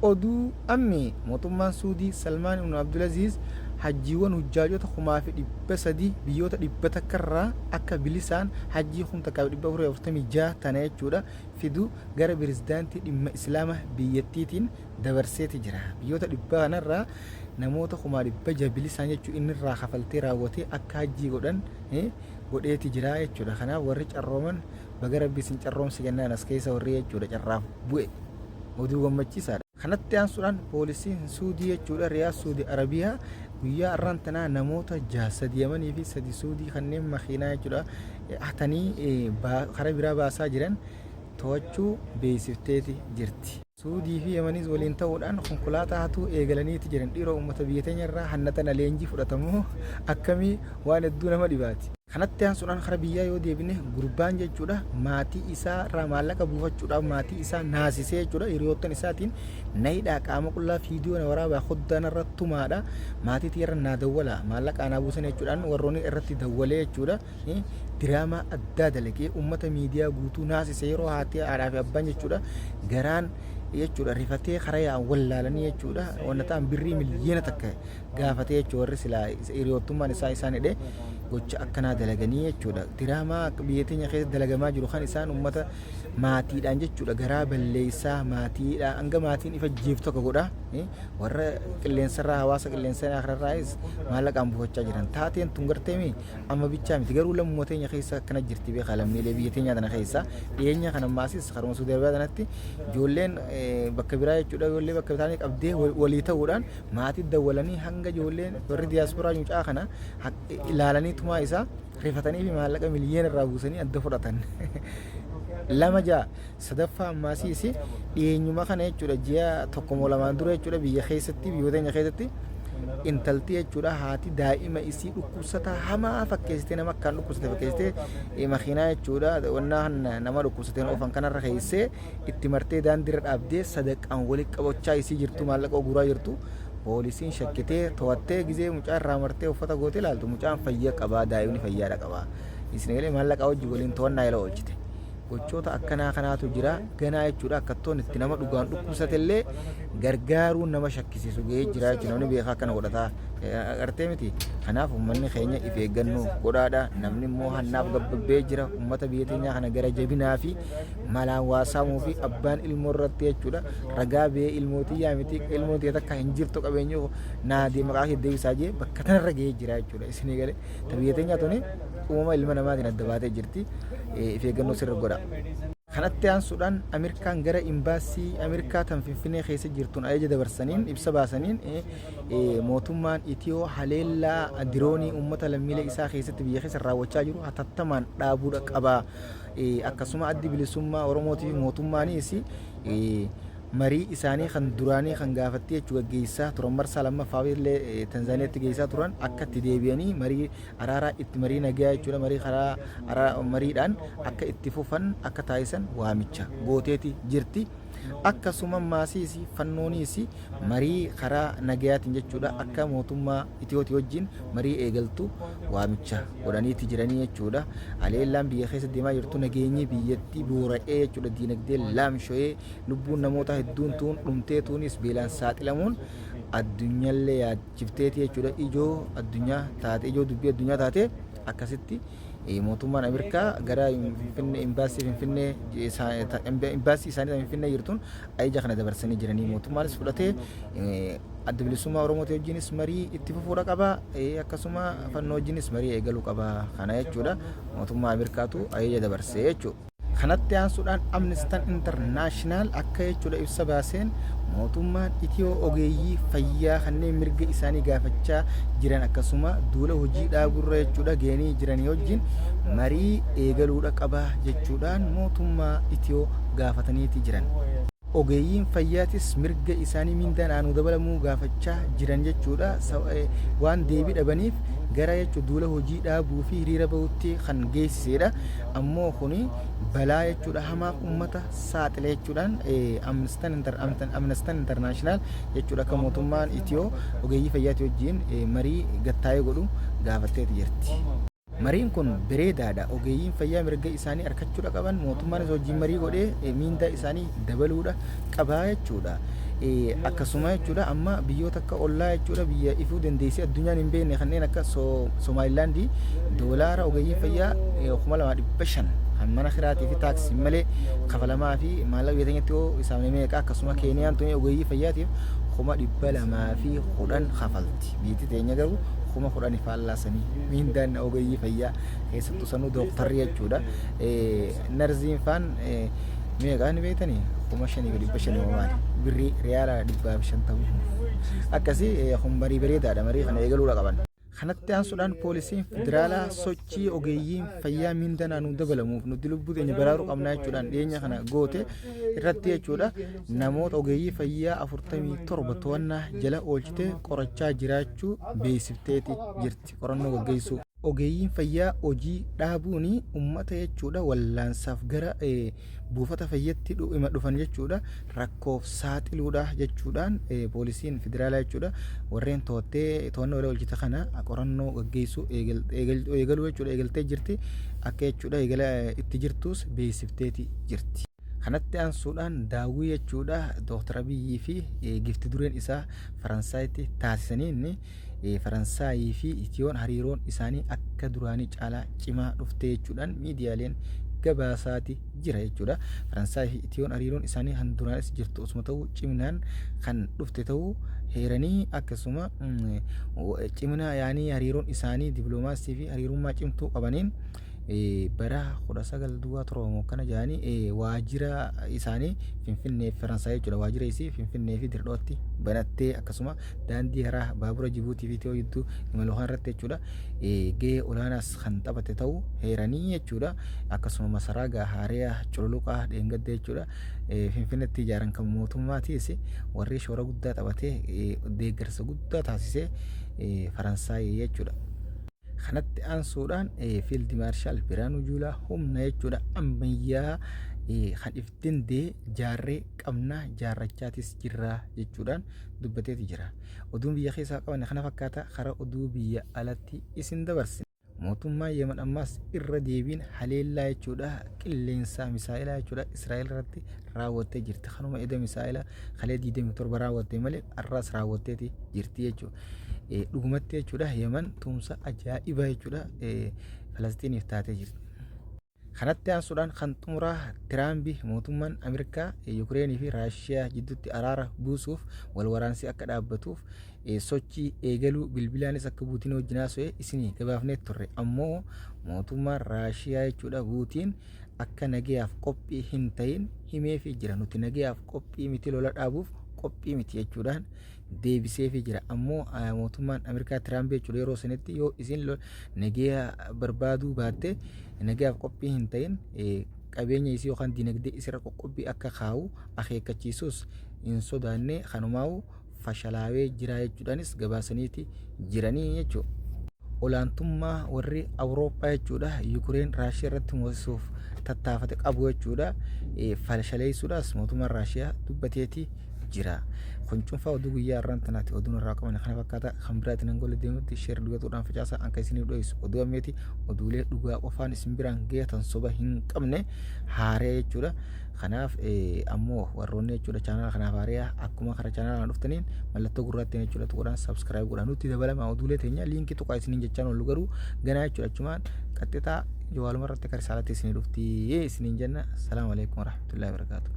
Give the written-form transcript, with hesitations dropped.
oduu ammi mootummaan Suudii Salmaan ibn Abdulaziz hajjiiwwan hujjaajota kumaa fi 300 biyyoota 100 irraa akka bilisaan hajjii 1446 tana jechuudha fidu gara pirezidaantii dhimma islaama biyyattiitiin dabarseeti jira. Biyyoota 100 kanarraa namoota kumaa 100 bilisaan jechuu inni irraa kafaltee raawwatee akka hajjii godhan godheeti jira jechuudha. Kanaaf warri carrooman baga rabbii isin carroomsi jennaan as keessa warri jechuudha carraaf bu'e oduu gammachiisaadha. kanatti aansuudhaan poolisiin Suudii jechuudha Riyaad Suudii Arabiyaa guyyaa irraan tanaa namoota 6 Yemanii fi 3 Suudii kanneen makiinaa jechuudha hatanii karaa biraa baasaa jiran to'achuu beeksifteeti jirti. Suudii fi Yemaniis waliin ta'uudhaan konkolaataa hatuu eegalaniiti jiran dhiiroo uummata biyya teenya irraa hannatan leenjii fudhatamu akkamii waan hedduu nama dhibaati. kanatti aansuudhaan karaa biyyaa yoo deebine gurbaan jechuudha maatii isaa irraa maallaqa buufachuudhaaf maatii isaa naasisee jechuudha hiriyoottan isaatiin nayidhaa qaama qullaa fiidiyoo na waraabaa hoddaan irratti tumaadha maatii irra naa dawwala maallaqa anaa buusan jechuudhaan warroonni irratti dawwalee jechuudha diraamaa addaa dalagee uummata miidiyaa guutuu naasisee yeroo haatee haadhaa fi abbaan jechuudha garaan jechuudha rifatee karaa yaa wallaalanii jechuudha wanna ta'an birrii miliyoona takka gaafatee jechuudha warri silaa hiriyoottummaan isaa isaan hidhee gocha akkanaa dalaganii jechuudha diraamaa biyya teenya keessatti dalagamaa jiru kan isaan uummata maatiidhaan jechuudha garaa balleessaa maatiidhaan hanga maatiin ifa jeeftu akka godha warra qilleensarraa hawaasa qilleensarraa irraayis maallaqaan buufachaa jiran taateen tun garteemi amma bichaa miti garuu lammii teenya keessa akkana jirti beekaa lammiilee biyya teenya tana keessa dhiyeenya kana maasis karuma Suudii Arabiyaa tanatti ijoolleen bakka biraa jechuudha ijoollee bakka bitaanii qabdee walii ta'uudhaan maatii dawwalanii hanga ijoolleen warri diyaasporaa mucaa kana ilaalanii tumaa isaa rifatanii fi maallaqa miliyoona irraa buusanii adda fudhatan. lama jaa sadaffaa ammaasiis dhiyeenyuma kana jechuudha ji'a tokko lamaan dura jechuudha biyya keessatti biyyoota teenya keessatti intalti jechuudha haati daa'ima isii dhukkubsataa hamaa fakkeessitee nama akkaan dhukkubsate fakkeessitee makiinaa jechuudha wannaan nama dhukkubsateen oofan kanarra keessee itti martee daandiirra dhaabdee sadaqaan walitti qabachaa isii jirtu maallaqa oguraa jirtu poolisiin shakkitee to'attee gizee mucaa irraa martee uffata gootee ilaaltu mucaan fayyaa qabaa daa'imni fayyaadha qabaa isin galee maallaqa wajji waliin to'annaa ila oolchite. gochoota akkanaa kanaatu jira ganaa jechuudha akkattoon itti nama dhugaan dhukkubsatellee gargaaruun nama shakkisiisu ga'ee jira jechuudha namni beekaa akkana godhataa agartee miti kanaaf uummanni keenya if eeggannoo godhaadha namni immoo hannaaf gabbabbee jira uummata biyya teenyaa kana gara jabinaa fi malaan waasaamuu fi abbaan ilmoo irratti jechuudha ragaa bee ilmootii yaamiti ilmootii takka hin jirtu qabeenyu naadii maqaa deebisaa jee bakka tanarra ga'ee jira jechuudha isinii galee ta biyya teenyaa tuni uumama ilma namaatiin adda baatee jirti if eeggannoo sirra godha. kanatti aansuudhaan Ameerikaan gara imbaasii Ameerikaa tan Finfinnee keessa jirtuun ajaja dabarsaniin ibsa baasaniin mootummaan Itiyoo haleellaa diroonii uummata lammiilee isaa keessatti biyya keessa raawwachaa jiru hatattamaan dhaabuudha qaba akkasuma addi bilisummaa Oromootii fi mootummaanis marii isaanii kan duraanii kan gaafattee jechuudha geessaa turan marsaa lammaffaa illee Tanzaaniyaatti geessaa turan akka itti deebi'anii marii araaraa itti marii nagaa jechuudha marii karaa mariidhaan akka itti fufan akka taasisan waamicha gooteeti jirti. akkasuma maasiis fannooniis marii karaa nagayaatiin jechuudha akka mootummaa Itiyooti wajjin marii eegaltu waamicha godhaniiti jiranii jechuudha. haleellaan biyya keessa deemaa jirtu nageenyi biyyattii boora'ee jechuudha diinagdee laamsho'ee lubbuun namoota hedduun tuun dhumtee tuunis beelaan saaxilamuun addunyaallee yaachifteeti jechuudha ijoo addunyaa taate ijoo dubbii addunyaa taate akkasitti mootummaan Ameerikaa gara Finfinnee imbaasii Finfinnee imbaasii isaanii Finfinnee jirtuun ajaja kana dabarsanii jiranii mootummaanis fudhatee adda bilisummaa Oromootii wajjinis marii itti fufuudha qaba akkasuma fannoo wajjinis marii eegaluu qaba kana jechuudha mootummaa Ameerikaatu ajaja dabarsee jechuudha. kanatti aansuudhaan Amnesty International akka jechuudha ibsa baaseen mootummaan Itiyoo ogeeyyii fayyaa kanneen mirga isaanii gaafachaa jiran akkasuma duula hojii dhaaburra jechuudha geenii jiranii wajjin marii eegaluudha qaba jechuudhaan mootummaa Itiyoo gaafataniiti jiran. ogeeyyiin fayyaatis mirga isaanii mindaan aanuu dabalamuu gaafachaa jiran jechuudha waan deebii dhabaniif gara jechuudha duula hojii dhaabuu fi hiriira bahutti kan geessisedha ammoo kuni balaa jechuudha hamaa uummata saaxile jechuudhaan Amnesty International jechuudha akka mootummaan Itiyoo ogeeyyii fayyaatii wajjin marii gattaa'ee godhu gaafatteeti jirti. Mariin kun bareedaadha. Ogeeyyiin fayyaa mirga isaanii harkachuudha qaban mootummaanis hojiin marii godhee miindaa isaanii dabaluudha qabaa jechuudha. Akkasuma jechuudha amma biyyoota akka ollaa jechuudha biyya ifuu dandeessee addunyaan hin beekne kanneen akka Somaalilaandii doolaara ogeeyyiin fayyaa 2,500 mana kiraatii fi taaksii malee kafalamaa fi maallaqa biyya yoo isaan meeqa akkasuma Keeniyaan tuni ogeeyyii fayyaatiif 210 kafalti. Biyyi teenya garuu 10 faallasanii miindaan ogeeyyii fayyaa keessattuu sanuu dooktarri jechuudha. Narziin faan meeqaan beektanii 5,500 maali birrii riyaala 150 akkasii humbarii bareedaadha. Marii kana eegaluudha qaban. Kanatti aansuudhaan poolisiin federaalaa sochii ogeeyyiin fayyaa miindaa naannoo dabalamuuf nuti lubbuu teenya baraaruu qabnaa jechuudhaan dhiyeenya kana goote irratti jechuudha namoota ogeeyyii fayyaa 47 to'annaa jala oolchitee qorachaa jiraachuu beeksifteeti jirti. Qorannoo gaggeessuu ogeeyyiin fayyaa hojii dhaabuun uummata jechuudha wallaansaaf gara buufata fayyatti dhufan jechuudha rakkoof saaxiluudha jechuudhaan poolisiin federaalaa jechuudha warreen to'annoo wala oolchite kana qorannoo gaggeessuu eegaluu jechuudha eegaltee jirti akka jechuudha eegala itti jirtus beeksifteeti jirti. Kanatti aansuudhaan daawwii jechuudha Dr. Abiyyi fi gifti dureen isaa Faransaayitti taasisaniin Faransaayii fi Itiyoon hariiroon isaanii akka duraanii caalaa cimaa dhufte jechuudhaan miidiyaaleen gabaasaati jira jechuudha. Faransaayii fi Itiyoon hariiroon isaanii kan duraanis jirtu osuma ta'uu ciminaan kan dhufte ta'uu heeranii akkasuma cimina yaanii hariiroon isaanii dippiloomaasii fi hariirummaa cimtuu qabaniin bara 19 kana jedhanii waajjira isaanii Finfinnee Faransaay jechuudha waajjira isii Finfinnee fi Dirdootti banattee akkasuma daandii karaa baabura Jibuutii fi Itiyoo gidduu imaluu irratti jechuudha gahee olaanaas kan taphate ta'uu heeranii jechuudha akkasuma masaraa Gahaariyaa Cululuqaa dheengadde jechuudha Finfinneetti ijaaran kan mootummaatiis warri shoora guddaa taphatee deeggarsa guddaa taasisee Faransaay jechuudha. Kanatti aansuudhaan fiild maarshaal Biraanuu Juulaa humna jechuudha ammayyaa kan iftindee jaarree qabnaa jaarrachaatis jirraa jechuudhaan dubbateeti jira. Oduun biyya keessaa qaban kana fakkaata karaa oduu biyya alatti isin dabarsin. Mootummaan Yemen ammas irra deebiin haleellaa jechuudha qilleensa misaa'ilaa jechuudha Israa'el irratti raawwattee jirti. Kanuma edda misaa'ila kalee 27 raawwattee malee arraas raawwatteeti jirti jechuudha. Dhugumatti jechuudha Yemen tumsa ajaa'ibaa jechuudha Falastiiniif taatee jirti. Kanatti aansuudhaan kan xumuraa Tiraambii mootummaan Ameerikaa Yuukireenii fi Raashiyaa jidduutti araara buusuuf wal waraansi akka dhaabbatuuf sochii eegaluu bilbilaanis akka Puutiin wajjin haasa'e isinii gabaafnee turre ammoo mootummaan Raashiyaa jechuudha Puutiin akka nagayaaf qophii hin ta'in himeefii jira. Nuti nagayaaf qophii miti lola dhaabuuf qophii miti jechuudhaan deebiseefii jira. Ammoo mootummaan Ameerikaa Tiraambii jechuudha yeroo sanitti yoo isin nagaya barbaaduu baatte nagayaaf qophii hin ta'in qabeenya isii yookaan dinagdee isirra qoqqobbii akka kaa'u akeekkachiisus hin sodaanne kanumaa'u fashalaawee jira jechuudhaanis gabaasaniiti jiranii jechuudha. Olaantummaa warri Awurooppaa jechuudha Yuukireen Raashiyaa irratti moosisuuf tattaafate qabu jechuudha fashaleessuudhaas mootummaan Raashiyaa dubbateeti jira. Kun cuunfaa oduu guyyaa irraan tanaati oduun irraa qaban kana fakkaata kan biraatiin angola deemutti sheer dhugatuudhaan facaasaa akka isiniif dhiyeessu oduu ammeeti oduulee dhugaa qofaan isin biraan geetan soba hin qabne haaree jechuudha. Kanaaf ammoo warroonni jechuudha chaanala kanaaf haariyaa akkuma karaa chaanala dhuftaniin mallattoo gurraattiin jechuudha tuqudhaan subscribe godhaan nutti dabalama oduulee teenya liinkii tuqaa isiniin jechaan ol garuu ganaa jechuudha achumaan qaxxitaa jawaaluma irratti karisaalatti isinii dhufti isiniin jenna. Assalaamu alaykum warahmatullahi wabarakatuh.